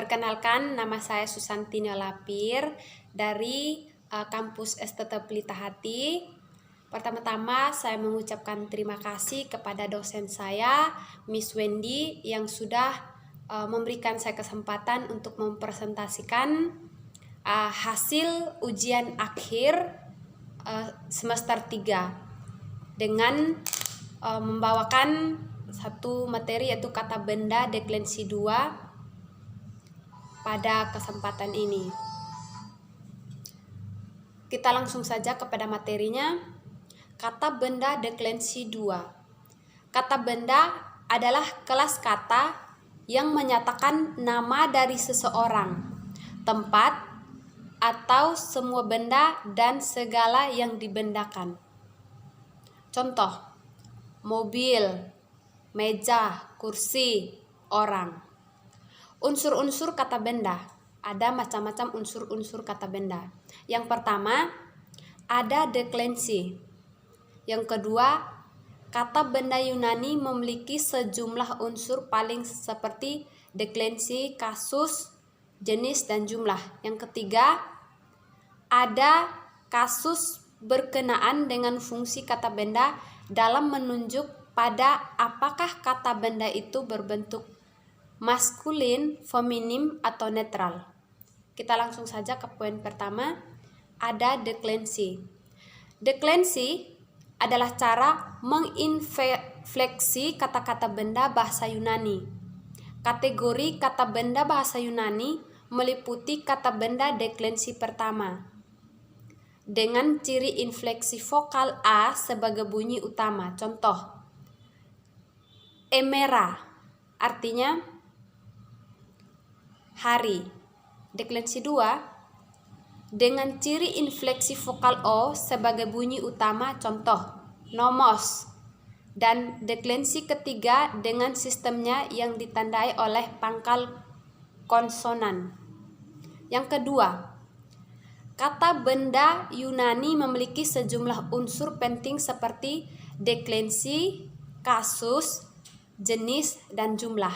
Perkenalkan, nama saya Susanti Lapir dari kampus STT Pelita Hati. Pertama-tama saya mengucapkan terima kasih kepada dosen saya, Miss Wendy, yang sudah memberikan saya kesempatan untuk mempresentasikan hasil ujian akhir semester 3 dengan membawakan satu materi yaitu kata benda deklensi 2 pada kesempatan ini. Kita langsung saja kepada materinya. Kata benda deklensi 2. Kata benda adalah kelas kata yang menyatakan nama dari seseorang, tempat, atau semua benda dan segala yang dibendakan. Contoh, mobil, meja, kursi, orang. Unsur-unsur kata benda. Ada macam-macam unsur-unsur kata benda. Yang pertama, ada deklensi. Yang kedua, kata benda Yunani memiliki sejumlah unsur paling seperti deklensi, kasus, jenis, dan jumlah. Yang ketiga, ada kasus berkenaan dengan fungsi kata benda dalam menunjuk pada apakah kata benda itu berbentuk maskulin, feminim, atau netral. Kita langsung saja ke poin pertama, ada deklensi. Deklensi adalah cara menginfleksi kata-kata benda bahasa Yunani. Kategori kata benda bahasa Yunani meliputi kata benda deklensi pertama dengan ciri infleksi vokal A sebagai bunyi utama. Contoh, emera artinya hari. Deklensi 2 dengan ciri infleksi vokal O sebagai bunyi utama, contoh nomos. Dan deklensi ketiga dengan sistemnya yang ditandai oleh pangkal konsonan. Yang kedua, kata benda Yunani memiliki sejumlah unsur penting seperti deklensi, kasus, jenis, dan jumlah.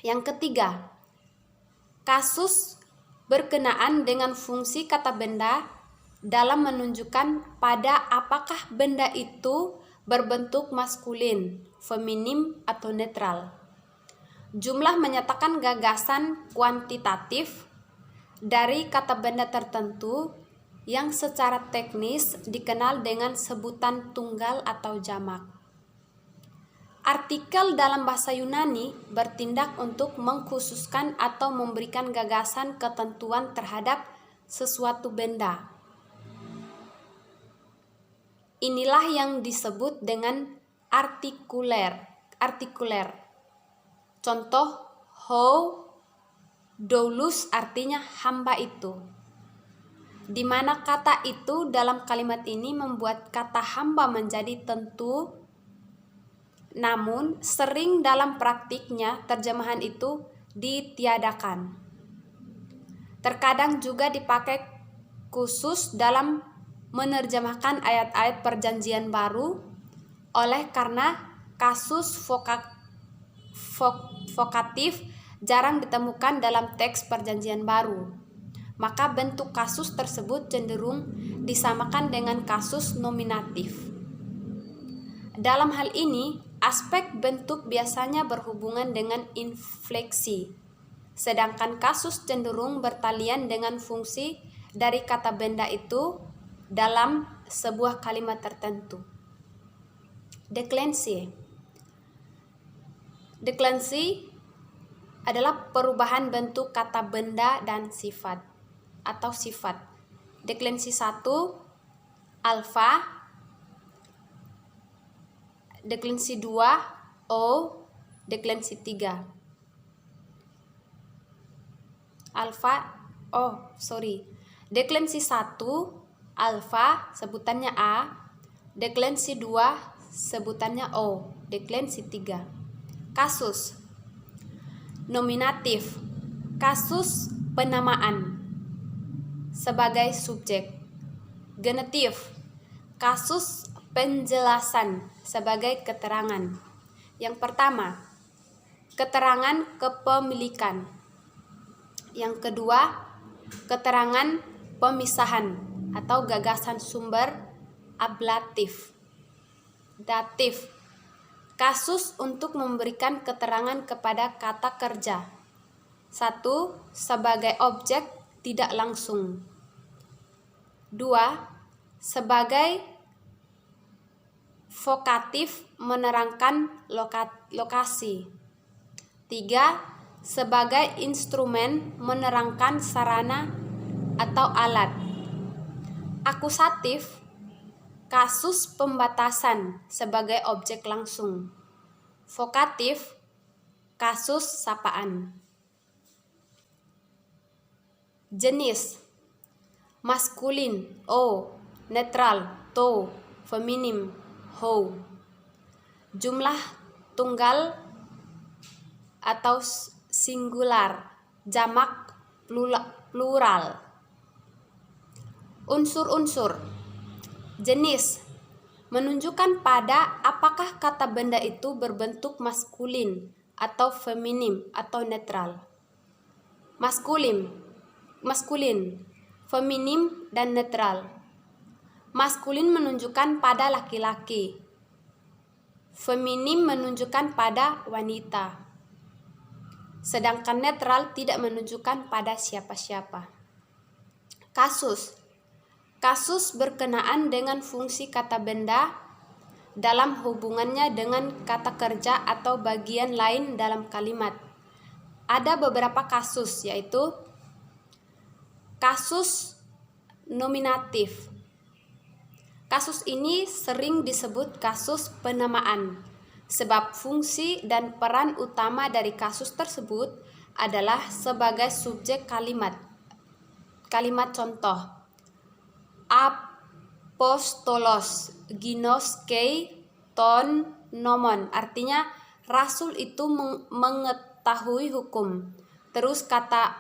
Yang ketiga, kasus berkenaan dengan fungsi kata benda dalam menunjukkan pada apakah benda itu berbentuk maskulin, feminim, atau netral. Jumlah menyatakan gagasan kuantitatif dari kata benda tertentu yang secara teknis dikenal dengan sebutan tunggal atau jamak. Artikel dalam bahasa Yunani bertindak untuk mengkhususkan atau memberikan gagasan ketentuan terhadap sesuatu benda. Inilah yang disebut dengan artikuler. Contoh, ho doulos artinya hamba itu. Di mana kata itu dalam kalimat ini membuat kata hamba menjadi tentu. Namun, sering dalam praktiknya terjemahan itu ditiadakan. Terkadang juga dipakai khusus dalam menerjemahkan ayat-ayat Perjanjian Baru, oleh karena kasus vokatif jarang ditemukan dalam teks Perjanjian Baru. Maka bentuk kasus tersebut cenderung disamakan dengan kasus nominatif. Dalam hal ini, aspek bentuk biasanya berhubungan dengan infleksi, sedangkan kasus cenderung bertalian dengan fungsi dari kata benda itu dalam sebuah kalimat tertentu. Deklensi. Deklensi adalah perubahan bentuk kata benda dan sifat atau sifat. Deklensi 1 alfa, deklensi 2 O, deklensi 3 deklensi 1 alfa sebutannya A, deklensi 2 sebutannya O, deklensi 3. Kasus. Nominatif, kasus penamaan sebagai subjek. Genetif, kasus penjelasan sebagai keterangan. Yang pertama, keterangan kepemilikan. Yang kedua, keterangan pemisahan atau gagasan sumber ablatif. Datif, kasus untuk memberikan keterangan kepada kata kerja. 1. Sebagai objek tidak langsung. 2. Sebagai vokatif menerangkan lokasi. 3. Sebagai instrumen menerangkan sarana atau alat. Akusatif, kasus pembatasan sebagai objek langsung. Vokatif, kasus sapaan. Jenis: maskulin, o, netral, to, feminim, ho. Jumlah tunggal atau singular, jamak, plural. Unsur-unsur. Jenis: menunjukkan pada apakah kata benda itu berbentuk maskulin atau feminim atau netral. Maskulin, feminim, dan netral. Maskulin menunjukkan pada laki-laki. Feminim menunjukkan pada wanita. Sedangkan netral tidak menunjukkan pada siapa-siapa. Kasus. Kasus berkenaan dengan fungsi kata benda dalam hubungannya dengan kata kerja atau bagian lain dalam kalimat. Ada beberapa kasus, yaitu kasus nominatif. Kasus ini sering disebut kasus penamaan, sebab fungsi dan peran utama dari kasus tersebut adalah sebagai subjek kalimat. Kalimat contoh: apostolos ginoskei ton nomon, artinya rasul itu mengetahui hukum. Terus kata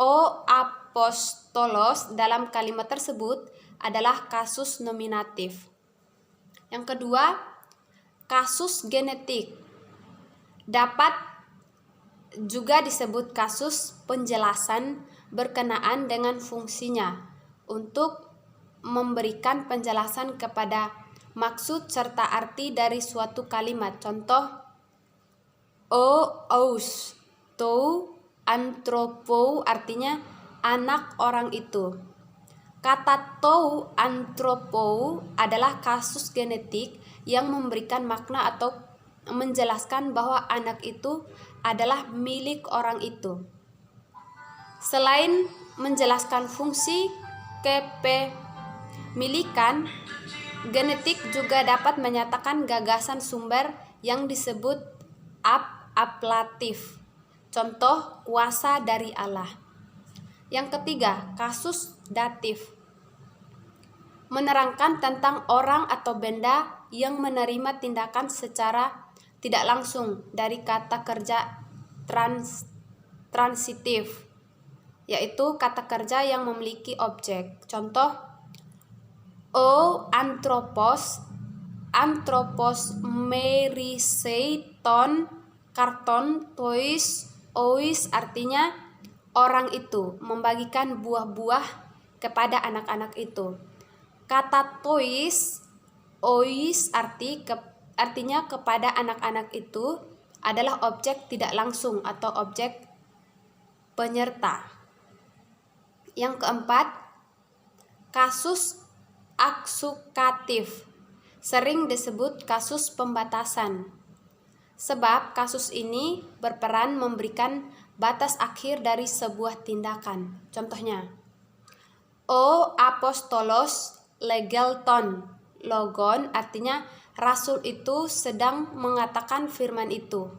o apostolos dalam kalimat tersebut adalah kasus nominatif. Yang kedua, kasus genetik. Dapat juga disebut kasus penjelasan berkenaan dengan fungsinya untuk memberikan penjelasan kepada maksud serta arti dari suatu kalimat. Contoh: ous, tou, anthropo, artinya anak orang itu. Kata tou, anthropo adalah kasus genetik yang memberikan makna atau menjelaskan bahwa anak itu adalah milik orang itu. Selain menjelaskan fungsi kepemilikan, genetik juga dapat menyatakan gagasan sumber yang disebut ablatif. Contoh: kuasa dari Allah. Yang ketiga, kasus datif. Menerangkan tentang orang atau benda yang menerima tindakan secara tidak langsung dari kata kerja transitif, yaitu kata kerja yang memiliki objek. Contoh: o anthropos, anthropos merisei ton karton tois ois, artinya orang itu membagikan buah-buah kepada anak-anak itu. Kata tois, ois artinya kepada anak-anak itu adalah objek tidak langsung atau objek penyerta. Yang keempat, kasus aksukatif. Sering disebut kasus pembatasan, sebab kasus ini berperan memberikan batas akhir dari sebuah tindakan. Contohnya: o apostolos legelton logon, artinya rasul itu sedang mengatakan firman itu.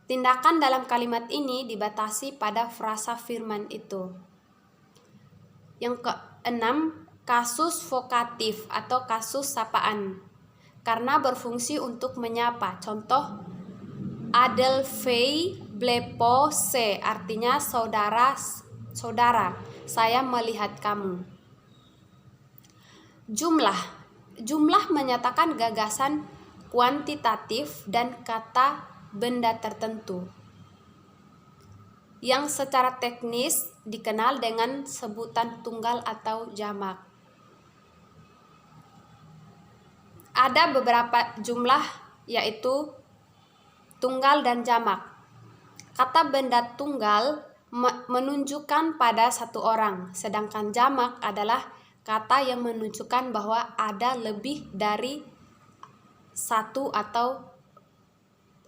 Tindakan dalam kalimat ini dibatasi pada frasa firman itu. Yang keenam, kasus vokatif atau kasus sapaan, karena berfungsi untuk menyapa. Contoh: adelphei blepo se, artinya saudara, saya melihat kamu. Jumlah menyatakan gagasan kuantitatif dan kata benda tertentu. yang secara teknis dikenal dengan sebutan tunggal atau jamak. Ada beberapa jumlah yaitu tunggal dan jamak. Kata benda tunggal menunjukkan pada satu orang, sedangkan jamak adalah kata yang menunjukkan bahwa ada lebih dari satu atau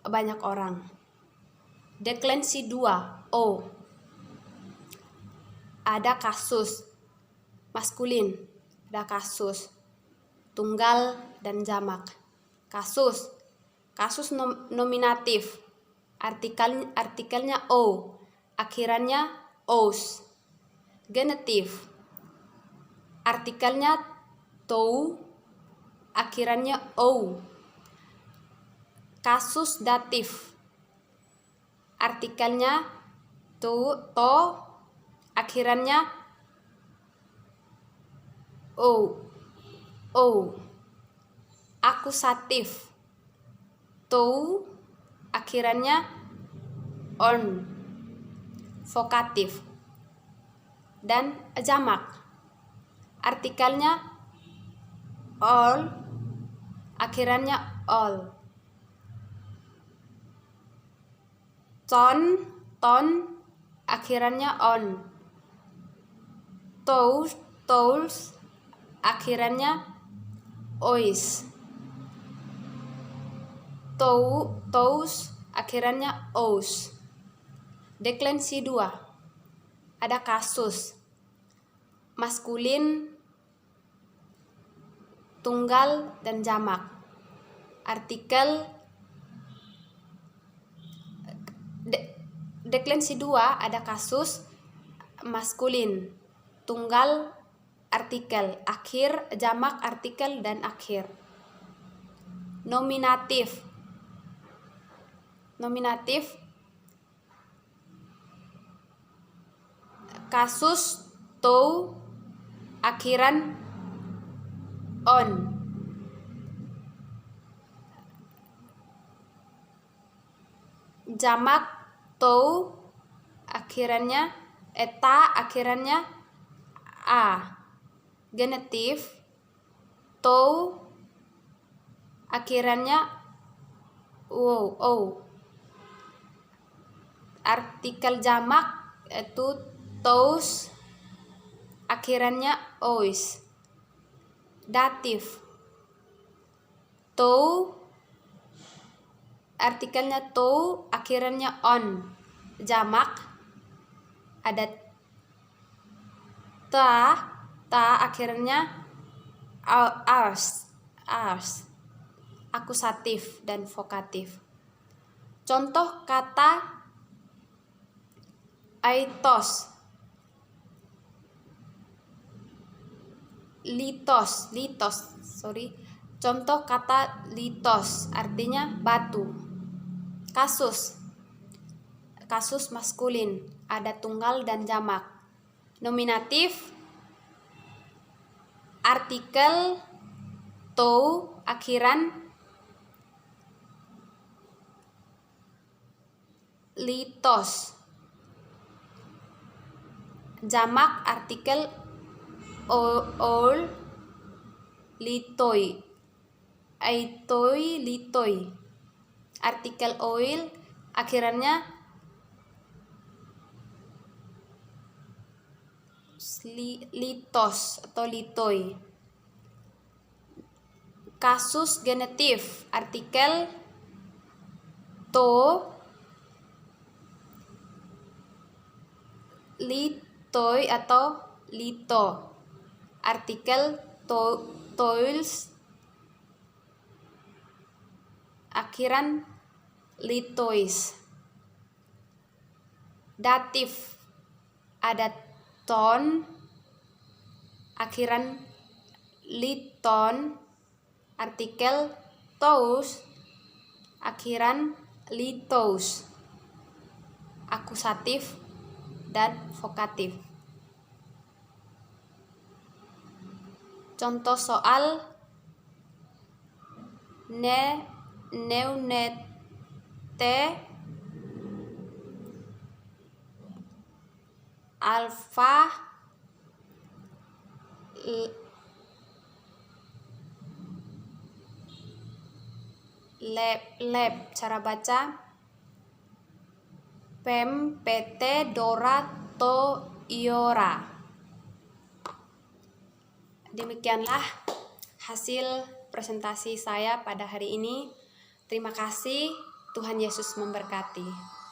banyak orang. Deklensi 2, O. Ada kasus maskulin, ada kasus tunggal dan jamak. Kasus nominatif, artikelnya O, akhirannya os. Genetif, artikelnya tou, akhirannya ou. Kasus datif, artikelnya to, akhirannya o. Akusatif, tou, akhirannya on. Vokatif. Dan jamak, artikelnya all, akhirannya all. Ton, akhirannya on. Tools, akhirannya ois. Tous, akhirannya os. Deklensi 2, ada kasus maskulin, tunggal dan jamak. Artikel deklensi 2 ada kasus maskulin, tunggal, artikel, akhir, jamak, artikel, dan akhir. Nominatif, kasus tou, akhiran on. Jamak tou, akhirannya eta, akhirannya a. Genetif tou, akhirannya o. Artikel jamak itu tous, akhirannya ois. Datif tou, artikelnya tou, akhirannya on. Jamak ada ta, akhirnya ars. Akusatif dan vokatif. Contoh kata aitos, litos. Contoh kata litos artinya batu. Kasus maskulin, ada tunggal dan jamak. Nominatif, artikel tou, akhiran litos. Jamak, artikel ol, litoi. Aitoi, litoi. Artikel oil, akhirannya litos atau litoi. Kasus genetif, artikel to, litoi atau lito. Artikel toils, akhiran litois. Datif ada ton, akhiran liton. Artikel tous, akhiran litos. Akusatif dan vokatif. Contoh soal neunete alfa lab cara baca pem pt dora toyora. Demikianlah hasil presentasi saya pada hari ini. Terima kasih, Tuhan Yesus memberkati.